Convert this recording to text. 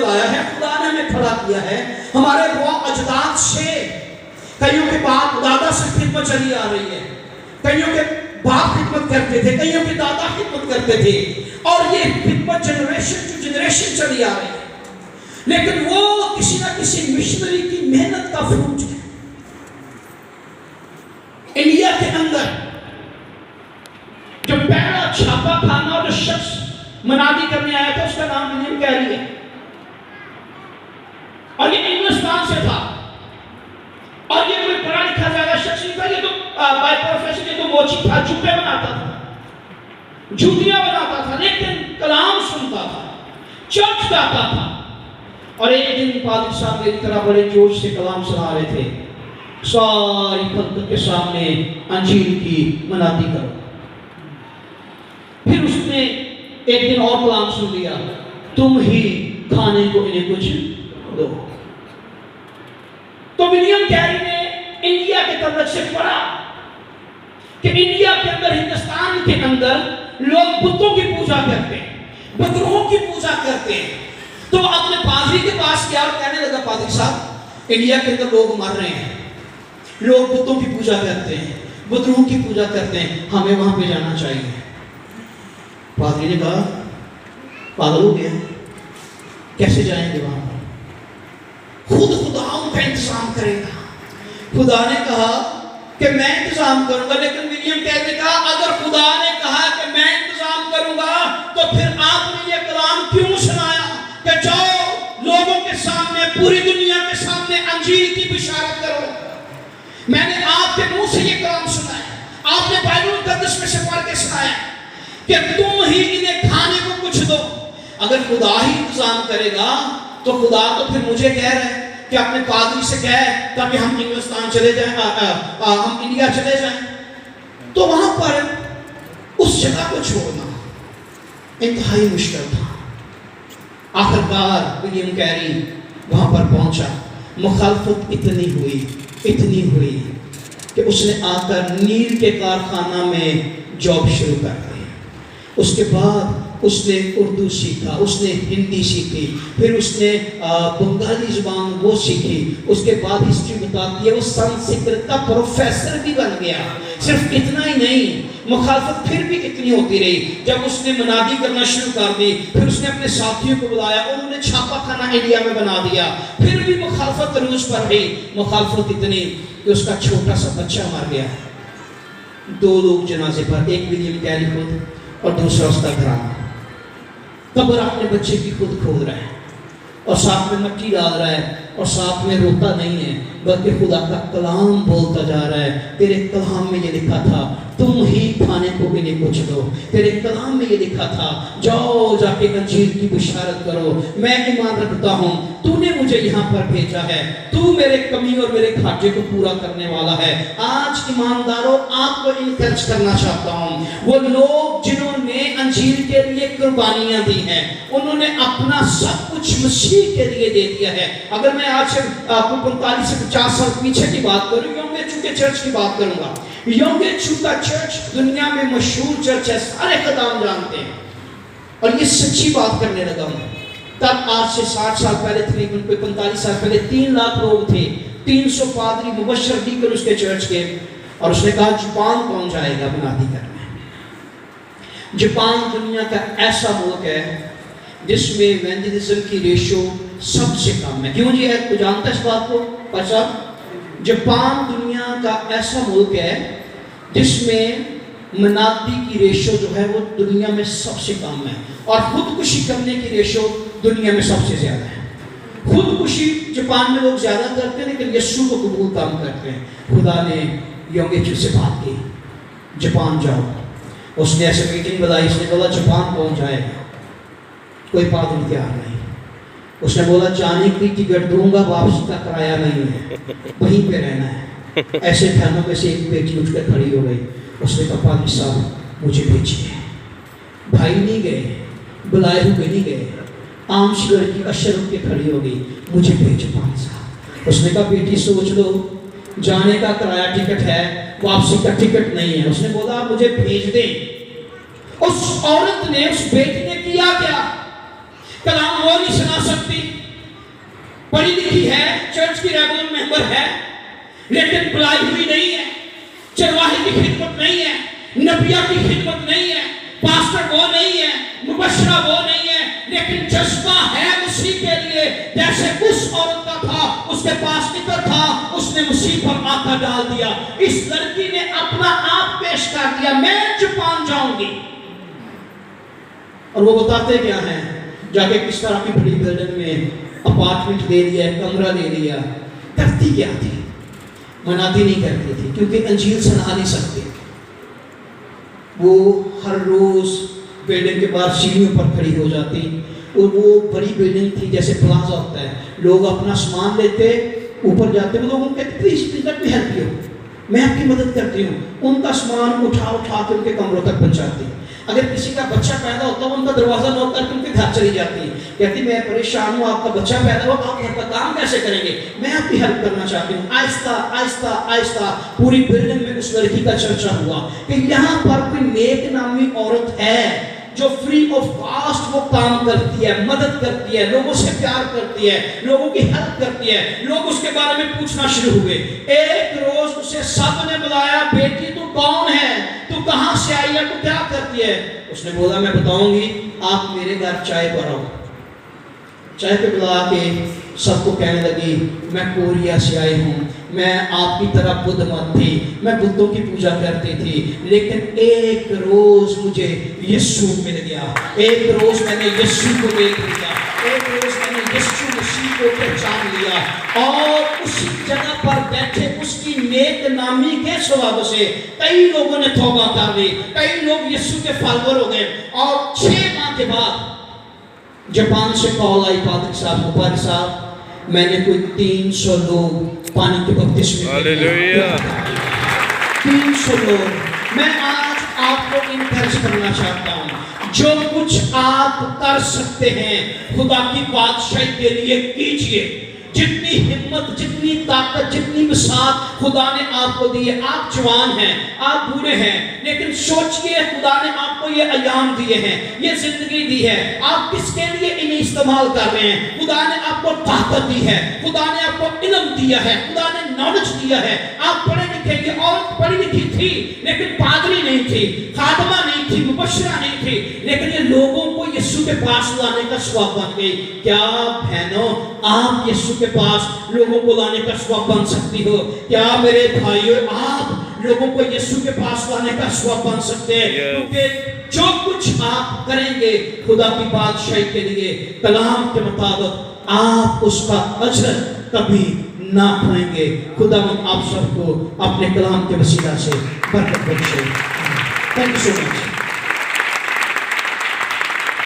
بلایا ہے, خدا نے ہمیں کھڑا کیا ہے. ہمارے اجداد سے کئیوں کے باپ دادا سے خدمت چلی آ رہی ہے, کئیوں کے باپ خدمت کرتے تھے, کئیوں کے دادا خدمت کرتے تھے, اور یہ خدمت جنریشن ٹو جنریشن چلی آ رہی ہے. لیکن وہ کسی نہ کسی مشنری کی محنت کا فروٹ ہے. انڈیا کے اندر جو پہلا چھاپا خانہ جو شخص منادی کرنے آیا تھا, اس کا نام ولیم کیری ہے, اور یہ انگلستان سے تھا, اور یہ کوئی پڑھا لکھا زیادہ شخص نہیں تھا. یہ تو بائی پروفیشن یہ تو موچی تھا, جوتے بناتا تھا, جوتیاں بناتا تھا, لیکن کلام سنتا تھا, چرچ جاتا تھا. اور ایک دن پادری صاحب میری طرح بڑے جوش سے کلام سنا رہے تھے, ساری خلقت کے سامنے انجیل کی منادی کرو. پھر اس نے ایک دن اور کلام سن لیا, تم ہی کھانے کو انہیں کچھ دو. تو ولیم کیری نے انڈیا کے تعلق سے پڑھا کہ انڈیا کے اندر, ہندوستان کے اندر لوگ بتوں کی پوجا کرتے ہیں, بتوں کی پوجا کرتے ہیں. تو وہ اپنے پادری کے پاس گیا اور کہنے لگا, پادری صاحب انڈیا کے اندر لوگ مر رہے ہیں, لوگ بتوں کی پوجا کرتے ہیں, بتوں کی پوجا کرتے ہیں, ہمیں وہاں پہ جانا چاہیے. پادری نے کہا پاگل ہو گیا, کیسے جائیں گے وہاں پر, خود خدا ان کا انتظام کرے گا. خدا نے کہا کہ میں انتظام کروں گا, لیکن ولیم کیری نے کہا اگر خدا نے کہا کہ میں انتظام کروں گا تو پھر آپ نے یہ کلام کیوں سنایا کہ جاؤ لوگوں کے سامنے, پوری دنیا کے سامنے انجیل کی بشارت کرو. میں نے آپ کے منہ سے یہ کلام سنا ہے, آپ نے بائبل مقدس میں سے پڑھ کے سنایا کہ تم ہی انہیں کھانے کو کچھ دو. اگر خدا ہی انتظام کرے گا تو خدا تو پھر مجھے کہہ رہا ہے کہ اپنے پادری سے کہے تاکہ ہم انگلستان چلے جائیں, ہم انڈیا چلے جائیں. تو وہاں پر اس جگہ کو چھوڑنا انتہائی مشکل تھا. آخرکار ولیم کیری وہاں پر پہنچا. مخالفت اتنی ہوئی کہ اس نے آ کر نیل کے کارخانہ میں جاب شروع کر دی. اس کے بعد اس نے اردو سیکھا, اس نے ہندی سیکھی, پھر اس نے بنگالی زبان وہ سیکھی. اس کے بعد ہسٹری بتاتی ہے وہ سنسکرت کا پروفیسر بھی بن گیا. صرف اتنا ہی نہیں, مخالفت پھر بھی اتنی ہوتی رہی. جب اس نے منادی کرنا شروع کر دی, پھر اس نے اپنے ساتھیوں کو بلایا, انہوں نے چھاپا خانہ انڈیا میں بنا دیا. پھر بھی مخالفت عروج پر رہی. مخالفت اتنی کہ اس کا چھوٹا سا بچہ مر گیا. 2 لوگ جنازے پر, ایک ولیم کیری خود اور دوسرا اس کا گھرانہ. قبر اپنے بچے کی خود کھود رہا ہے, اور ساتھ میں مٹی ڈال رہا ہے, اور ساتھ میں روتا نہیں ہے, بلکہ خدا کا کلام بولتا جا رہا ہے. تیرے کلام میں یہ لکھا تھا تم ہی کھانے کو انہیں کچھ دو. تیرے کلام میں یہ لکھا تھا جاؤ جا کے انجیل کی بشارت کرو. میں ایمان رکھتا ہوں تو نے مجھے یہاں پر بھیجا ہے, تو میرے کمی اور میرے گھاٹے کو پورا کرنے والا ہے. آج ایمانداروں آپ کو انکریج کرنا چاہتا ہوں, وہ لوگ جنہوں نے انجیل کے لیے قربانیاں دی ہیں, انہوں نے اپنا سب کچھ مسیح کے لیے دے دیا ہے. اگر میں آج سے 45 سے 50 سال پیچھے کی بات کروں, یونگ چونکہ چرچ کی بات کروں گا. یونگ چونکہ چرچ دنیا میں مشہور چرچ ہے, سارے خدام جانتے ہیں, اور یہ سچی بات کرنے لگا ہوں. تب آج سے 60 سال پہلے, تقریباً 45 سال پہلے 3 لاکھ لوگ تھے, 300 پادری مبشر ڈیکن اس کے چرچ کے. اور اس نے کہا جاپان کون جائے گا منادی کرنے. جاپان دنیا کا ایسا ملک ہے جس میں ایونجلزم کی ریشو سب سے کم ہے. کیوں جی ہے, کوئی جانتا ہے اس بات کو؟ پچھا جاپان دنیا کا ایسا ملک ہے جس میں منادی کی ریشو جو ہے وہ دنیا میں سب سے کم ہے, اور خودکشی کرنے کی ریشو دنیا میں سب سے زیادہ ہے. خودکشی جاپان میں لوگ زیادہ کرتے ہیں, لیکن یسوع کو قبول کم کرتے ہیں. خدا نے یونگ سے بات کی, جاپان جاؤ. اس نے ایسے میٹنگ بلائی, اس نے بولا جاپان کون جائے گا؟ کوئی پادری تیار نہیں. اس نے بولا جانے کی ٹکٹ دوں گا, واپسی کا کرایہ نہیں ہے, وہیں پہ رہنا ہے. ایسے بہنوں میں سے ایک بیٹی اٹھ کر کھڑی ہو گئی. اس نے کہا پادری صاحب مجھے بھیجیے. بھائی نہیں گئے, بلائے ہوئے نہیں گئے, عام سی لڑکی اشر اٹھ کے کھڑی ہو گئی, مجھے بھیجو پادری صاحب. اس نے کہا بیٹی سوچ لو, جانے کا کرایہ ٹکٹ ہے, واپسی کا ٹکٹ نہیں ہے. اس نے بولا مجھے بھیج دیں. اس عورت نے, اس بیٹی نے کیا کیا؟ کلام وہ نہیں سنا سکتی, پڑھی لکھی ہے، چرچ کی ریگولر ممبر ہے، لیکن بلائی ہوئی نہیں ہے، چرواہے کی خدمت نہیں ہے، نبیہ کی خدمت نہیں ہے، پاسٹر وہ نہیں ہے، مبشرہ وہ نہیں ہے، لیکن جذبہ ہے مسیح کے لیے جیسے اس عورت کا تھا۔ اس کے پاس عطر تھا، اس نے مسیح پر آقا ڈال دیا۔ اس لڑکی نے اپنا آپ پیش کر دیا، میں جاپان جاؤں گی۔ اور وہ بتاتے کیا ہیں، جا کے کس طرح کی بڑی بلڈنگ میں اپارٹمنٹ دے دیا، کمرہ دے دیا۔ کرتی کیا تھی؟ مناتی نہیں کرتی تھی، کیونکہ انجیل سنا نہیں سکتے۔ وہ ہر روز بلڈنگ کے باہر سیڑھیوں پر کھڑی ہو جاتی، اور وہ بڑی بلڈنگ تھی جیسے پلازا ہوتا ہے، لوگ اپنا سامان لیتے اوپر جاتے، وہ لوگوں کہتے please let me help you, میں آپ کی مدد کرتی ہوں۔ ان کا سامان اٹھا اٹھا کے ان کے کمروں تک پہنچاتی۔ اگر کسی کا بچہ پیدا ہوتا ہے، ان کا دروازہ نوک کر کے ان کے گھر چلی جاتی، کہتی میں پریشان ہوں، آپ کا بچہ پیدا ہوا، آپ گھر کا کام کیسے کریں گے، میں آپ کی ہیلپ کرنا چاہتی ہوں۔ آہستہ آہستہ آہستہ پوری بلڈنگ میں اس لڑکی کا چرچا ہوا کہ یہاں پر کوئی نیک نامی عورت ہے جو فری آف کاسٹ وہ کام کرتی ہے، مدد کرتی ہے، لوگوں سے پیار کرتی ہے، لوگوں کی ہیلپ کرتی ہے۔ لوگ اس کے بارے میں پوچھنا شروع ہوئے۔ ایک روز اسے سب نے بلایا، بیٹی تو کون ہے، تو کہاں سے آئی ہے، تو کیا کرتی ہے؟ اس نے بولا میں بتاؤں گی، آپ میرے گھر چائے پر آؤ۔ چائے پہ بلا کے سب کو کہنے لگی میں کوریا سے آئی ہوں، میں آپ کی طرح بدھ مت تھی، میں بدھوں کی پوجا کرتی تھی، لیکن ایک روز مجھے یسو مل گیا، ایک روز میں نے یسو کو دیکھ لیا، ایک روز میں نے یسو مسیح کو پہچان لیا، اور اسی جگہ پر بیٹھے اس کی نیک نامی کے سبب سے کئی لوگوں نے توبہ کر لی، کئی لوگ یسو کے فالوور ہو گئے۔ اور 6 ماہ کے بعد جاپان سے کال آئی پادری صاحب کو، پادری صاحب میں نے کوئی 300 لوگ پانی کے بپتسمے میں ہاللیلویہ 300 لوگ۔ میں آج آپ کو انکریج کرنا چاہتا ہوں، جو کچھ آپ کر سکتے ہیں خدا کی بادشاہی کے لیے کیجئے۔ جتنی ہمت، جتنی طاقت، جتنی مساعد خدا نے آپ کو دی ہے۔ آپ جوان ہیں، آپ بوڑھے ہیں، لیکن سوچئے خدا نے آپ کو یہ ایام دیے ہیں، یہ زندگی دی ہے، آپ کس کے لیے انہیں استعمال کر رہے ہیں؟ خدا نے آپ کو طاقت دی ہے، خدا نے آپ کو علم دیا ہے، خدا نے نالج دیا ہے۔ آپ پڑھے لکھے، یہ عورت پڑھی لکھی تھی لیکن پادری نہیں تھی، خادمہ نہیں تھی، مبشرہ نہیں تھی، لیکن یہ لوگوں کو یسوع کے پاس لانے کا سبب بن گئی۔ کیا بہنوں آپ یسوع کے پاس لوگوں کو لانے کا سبب بن سکتی ہو؟ کیا میرے بھائیو آپ لوگوں کو یسوع کے پاس لانے کا سبب بن سکتے ہیں؟ کیونکہ جو کچھ آپ کریں گے خدا کی بادشاہی کے لیے کلام کے مطابق آپ اس کا اجر کبھی نہ کھوئیں گے۔ خدا آپ سب کو اپنے کلام کے وسیلہ سے برکت بخشے۔ Thank you so much.